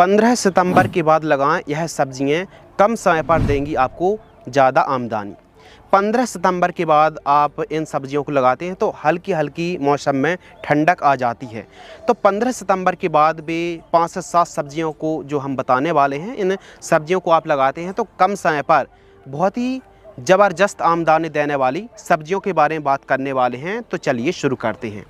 15 सितंबर के बाद लगाएं, यह सब्जियां कम समय पर देंगी आपको ज़्यादा आमदनी। 15 सितंबर के बाद आप इन सब्जियों को लगाते हैं तो हल्की हल्की मौसम में ठंडक आ जाती है। तो 15 सितंबर के बाद भी 5 से 7 सब्जियों को जो हम बताने वाले हैं, इन सब्जियों को आप लगाते हैं तो कम समय पर बहुत ही ज़बरदस्त आमदनी देने वाली सब्जियों के बारे में बात करने वाले हैं। तो चलिए शुरू करते हैं।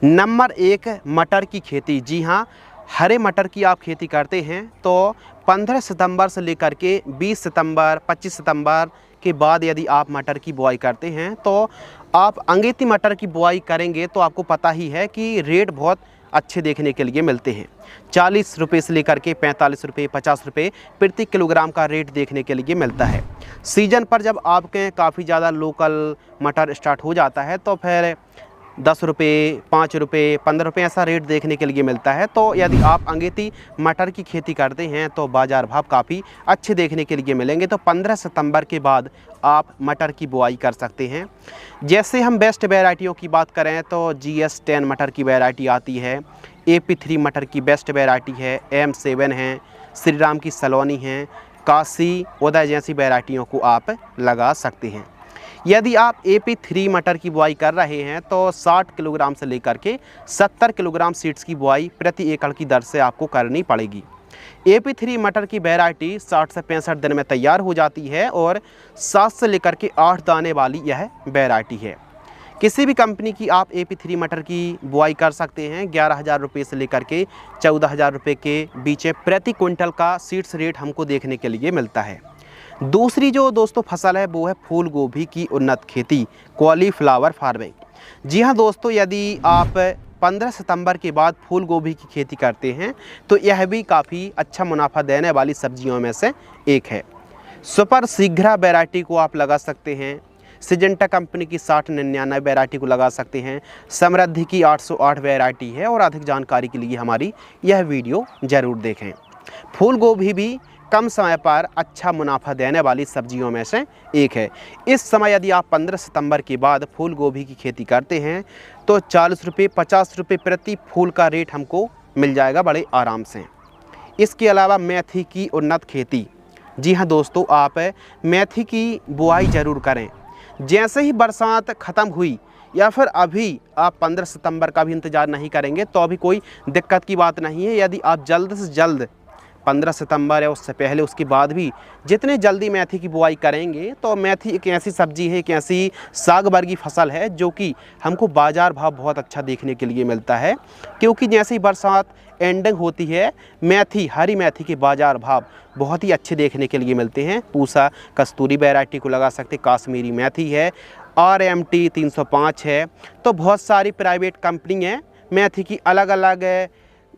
नंबर 1, मटर की खेती। जी हाँ, हरे मटर की आप खेती करते हैं तो 15 सितंबर से लेकर के 20 सितंबर 25 सितंबर के बाद यदि आप मटर की बुआई करते हैं तो आप अंगेती मटर की बुआई करेंगे तो आपको पता ही है कि रेट बहुत अच्छे देखने के लिए मिलते हैं। 40 रुपये से लेकर के 45 रुपये 50 रुपये प्रति किलोग्राम का रेट देखने के लिए मिलता है। सीजन पर जब आपके काफ़ी ज़्यादा लोकल मटर स्टार्ट हो जाता है तो फिर 10 रुपये 5 रुपये 15 रुपये ऐसा रेट देखने के लिए मिलता है। तो यदि आप अंगेती मटर की खेती करते हैं तो बाज़ार भाव काफ़ी अच्छे देखने के लिए मिलेंगे। तो 15 सितंबर के बाद आप मटर की बुआई कर सकते हैं। जैसे हम बेस्ट वैरायटियों की बात करें तो GS10 मटर की वैरायटी आती है, AP3 मटर की बेस्ट वैरायटी है, M7 है, श्री राम की सलोनी है, काशी उदय जैसी वैरायटियों को आप लगा सकते हैं। यदि आप AP3 मटर की बुआई कर रहे हैं तो 60 किलोग्राम से लेकर के 70 किलोग्राम सीड्स की बुआई प्रति एकड़ की दर से आपको करनी पड़ेगी। AP3 मटर की वैरायटी 60 से 65 दिन में तैयार हो जाती है और 7 से लेकर के 8 दाने वाली यह वैरायटी है। किसी भी कंपनी की आप AP3 मटर की बुआई कर सकते हैं। 11,000 रुपये से लेकर के 14,000 रुपये के बीच प्रति क्विंटल का सीड्स रेट हमको देखने के लिए मिलता है। दूसरी जो दोस्तों फसल है वो है फूल गोभी की उन्नत खेती, कॉलीफ्लावर फार्मिंग। जी हाँ दोस्तों, यदि आप 15 सितंबर के बाद फूल गोभी की खेती करते हैं तो यह भी काफ़ी अच्छा मुनाफा देने वाली सब्जियों में से एक है। सुपर शीघ्रा वैरायटी को आप लगा सकते हैं। सिजेंटा कंपनी की 6099 वैरायटी को लगा सकते हैं। समृद्धि की 808 वैरायटी है। और अधिक जानकारी के लिए हमारी यह वीडियो ज़रूर देखें। फूल गोभी भी कम समय पर अच्छा मुनाफा देने वाली सब्जियों में से एक है। इस समय यदि आप 15 सितंबर के बाद फूल गोभी की खेती करते हैं तो 40 रुपये 50 रुपये प्रति फूल का रेट हमको मिल जाएगा बड़े आराम से। इसके अलावा मेथी की उन्नत खेती। जी हाँ दोस्तों, आप मेथी की बुआई ज़रूर करें। जैसे ही बरसात ख़त्म हुई या फिर अभी आप 15 सितंबर का भी इंतज़ार नहीं करेंगे तो अभी कोई दिक्कत की बात नहीं है। यदि आप जल्द से जल्द 15 सितंबर या उससे पहले उसके बाद भी जितने जल्दी मेथी की बुआई करेंगे तो मेथी एक ऐसी सब्जी है, एक ऐसी साग वर्गी फसल है जो कि हमको बाज़ार भाव बहुत अच्छा देखने के लिए मिलता है। क्योंकि जैसे ही बरसात एंडिंग होती है, मेथी हरी मेथी के बाज़ार भाव बहुत ही अच्छे देखने के लिए मिलते हैं। पूसा कस्तूरी वैरायटी को लगा सकते, काश्मीरी मेथी है, RMT 305 है। तो बहुत सारी प्राइवेट कंपनी हैं मेथी की अलग अलग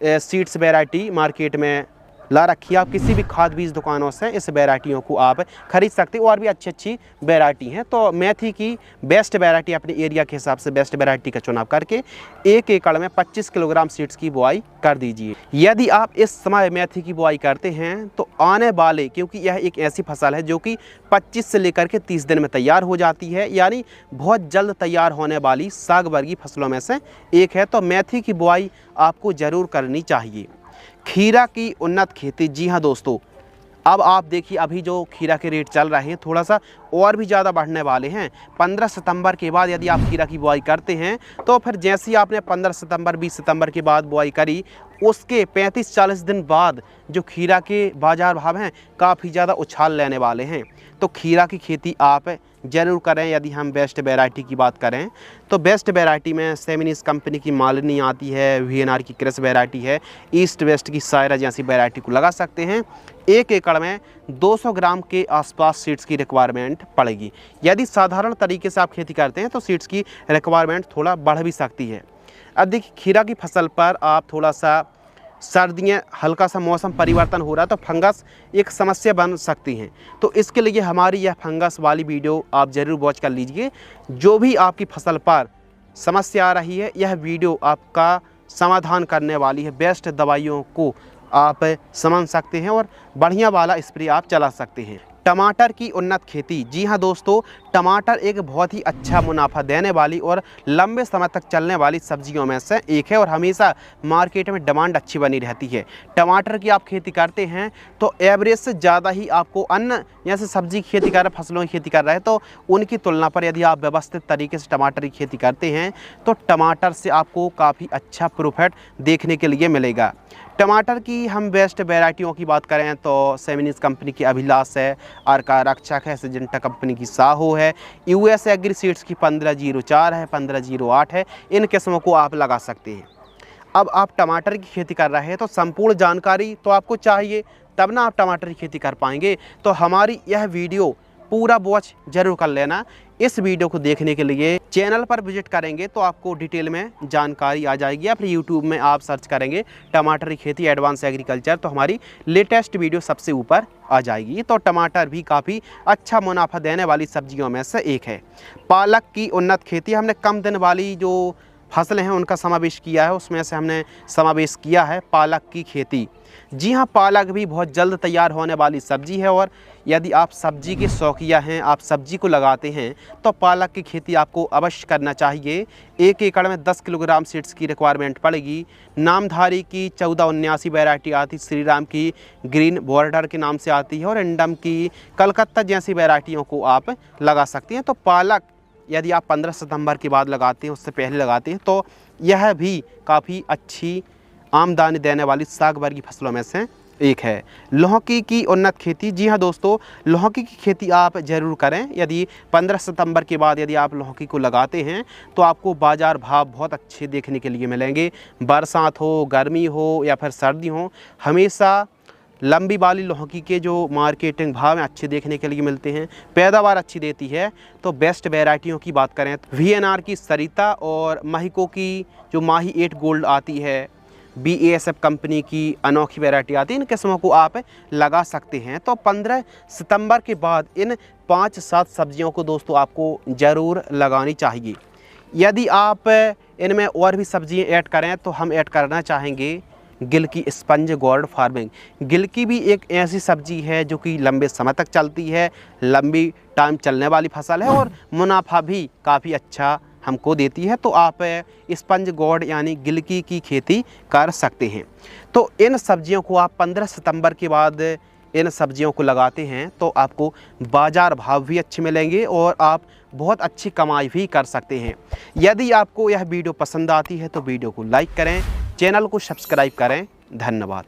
सीड्स वैरायटी मार्केट में ला रखी है। आप किसी भी खाद बीज दुकानों से इस वैरायटियों को आप खरीद सकते हो। और भी अच्छी अच्छी वैरायटी हैं। तो मेथी की बेस्ट वैरायटी अपने एरिया के हिसाब से बेस्ट वैरायटी का चुनाव करके 1 एकड़ में 25 किलोग्राम सीड्स की बुआई कर दीजिए। यदि आप इस समय मेथी की बुआई करते हैं तो आने वाले, क्योंकि यह एक ऐसी फसल है जो कि 25 से लेकर के 30 दिन में तैयार हो जाती है, यानी बहुत जल्द तैयार होने वाली साग वर्गी फसलों में से एक है। तो मेथी की बुआई आपको ज़रूर करनी चाहिए। खीरा की उन्नत खेती। जी हाँ दोस्तों, अब आप देखिए अभी जो खीरा के रेट चल रहे हैं थोड़ा सा और भी ज़्यादा बढ़ने वाले हैं। 15 सितंबर के बाद यदि आप खीरा की बुआई करते हैं तो फिर जैसे ही आपने 15 सितंबर 20 सितंबर के बाद बुआई करी, उसके 35-40 दिन बाद जो खीरा के बाज़ार भाव हैं काफ़ी ज़्यादा उछाल लेने वाले हैं। तो खीरा की खेती आप ज़रूर करें। यदि हम बेस्ट वैरायटी की बात करें तो बेस्ट वैरायटी में सेमिनिस कंपनी की मालिनी आती है, VNR की क्रिस वैरायटी है, ईस्ट वेस्ट की सायरा जैसी वैरायटी को लगा सकते हैं। 1 एकड़ में 200 ग्राम के आसपास सीड्स की रिक्वायरमेंट पड़ेगी। यदि साधारण तरीके से आप खेती करते हैं तो सीड्स की रिक्वायरमेंट थोड़ा बढ़ भी सकती है। अब देखिए खीरा की फसल पर आप थोड़ा सा सर्दियाँ हल्का सा मौसम परिवर्तन हो रहा है तो फंगस एक समस्या बन सकती हैं। तो इसके लिए हमारी यह फंगस वाली वीडियो आप ज़रूर वॉच कर लीजिए। जो भी आपकी फसल पर समस्या आ रही है यह वीडियो आपका समाधान करने वाली है। बेस्ट दवाइयों को आप समझ सकते हैं और बढ़िया वाला स्प्रे आप चला सकते हैं। टमाटर की उन्नत खेती। जी हाँ दोस्तों, टमाटर एक बहुत ही अच्छा मुनाफा देने वाली और लंबे समय तक चलने वाली सब्जियों में से एक है और हमेशा मार्केट में डिमांड अच्छी बनी रहती है। टमाटर की आप खेती करते हैं तो एवरेज से ज़्यादा ही आपको अन्य जैसे सब्जी की खेती कर रहे, फसलों की खेती कर रहे हैं, तो उनकी तुलना पर यदि आप व्यवस्थित तरीके से टमाटर की खेती करते हैं तो टमाटर से आपको काफ़ी अच्छा प्रॉफिट देखने के लिए मिलेगा। टमाटर की हम बेस्ट वैरायटियों की बात करें तो सेमिनिस कंपनी की अभिलाष है, अर्का रक्षक है, सिजेंटा कंपनी की साहो है, यूएस एग्री सीड्स की 1504 है, 1508 है। इन किस्मों को आप लगा सकते हैं। अब आप टमाटर की खेती कर रहे हैं तो संपूर्ण जानकारी तो आपको चाहिए, तब ना आप टमाटर की खेती कर पाएंगे। तो हमारी यह वीडियो पूरा वॉच जरूर कर लेना। इस वीडियो को देखने के लिए चैनल पर विजिट करेंगे तो आपको डिटेल में जानकारी आ जाएगी, या फिर यूट्यूब में आप सर्च करेंगे टमाटर की खेती एडवांस एग्रीकल्चर तो हमारी लेटेस्ट वीडियो सबसे ऊपर आ जाएगी। तो टमाटर भी काफ़ी अच्छा मुनाफा देने वाली सब्जियों में से एक है। पालक की उन्नत खेती, हमने कम दिन वाली जो फसलें हैं उनका समावेश किया है, उसमें से हमने समावेश किया है पालक की खेती। जी हाँ, पालक भी बहुत जल्द तैयार होने वाली सब्जी है और यदि आप सब्जी के शौकिया हैं, आप सब्जी को लगाते हैं तो पालक की खेती आपको अवश्य करना चाहिए। 1 एकड़ में 10 किलोग्राम सीड्स की रिक्वायरमेंट पड़ेगी। नामधारी की 1479 वैरायटी आती, श्रीराम की ग्रीन बॉर्डर के नाम से आती है और इंडम की कलकत्ता जैसी वैरायटियों को आप लगा सकते हैं। तो पालक यदि आप 15 सितंबर के बाद लगाते हैं, उससे पहले लगाते हैं, तो यह भी काफ़ी अच्छी आमदनी देने वाली साग वर्गीय फसलों में से एक है। लौकी की उन्नत खेती, जी हाँ दोस्तों, लौकी की खेती आप ज़रूर करें। यदि 15 सितंबर के बाद यदि आप लौकी को लगाते हैं तो आपको बाज़ार भाव बहुत अच्छे देखने के लिए मिलेंगे। बरसात हो, गर्मी हो या फिर सर्दी हो, हमेशा लंबी वाली लौकी के जो मार्केटिंग भाव हैं अच्छे देखने के लिए मिलते हैं, पैदावार अच्छी देती है। तो बेस्ट वैरायटियों की बात करें तो VNR की सरिता और महिको की जो माही 8 गोल्ड आती है, BASF कंपनी की अनोखी वैरायटी आती है, इन किस्मों को आप लगा सकते हैं। तो 15 सितंबर के बाद इन 5-7 सब्जियों को दोस्तों आपको ज़रूर लगानी चाहिए। यदि आप इनमें और भी सब्जियां ऐड करें तो हम ऐड करना चाहेंगे गिलकी स्पंज गोर्ड फार्मिंग। गिलकी भी एक ऐसी सब्जी है जो कि लंबे समय तक चलती है, लंबी टाइम चलने वाली फसल है और मुनाफा भी काफ़ी अच्छा हमको देती है। तो आप स्पंज गोर्ड यानी गिलकी की खेती कर सकते हैं। तो इन सब्जियों को आप 15 सितंबर के बाद इन सब्जियों को लगाते हैं तो आपको बाज़ार भाव भी अच्छे मिलेंगे और आप बहुत अच्छी कमाई भी कर सकते हैं। यदि आपको यह वीडियो पसंद आती है तो वीडियो को लाइक करें, चैनल को सब्सक्राइब करें। धन्यवाद।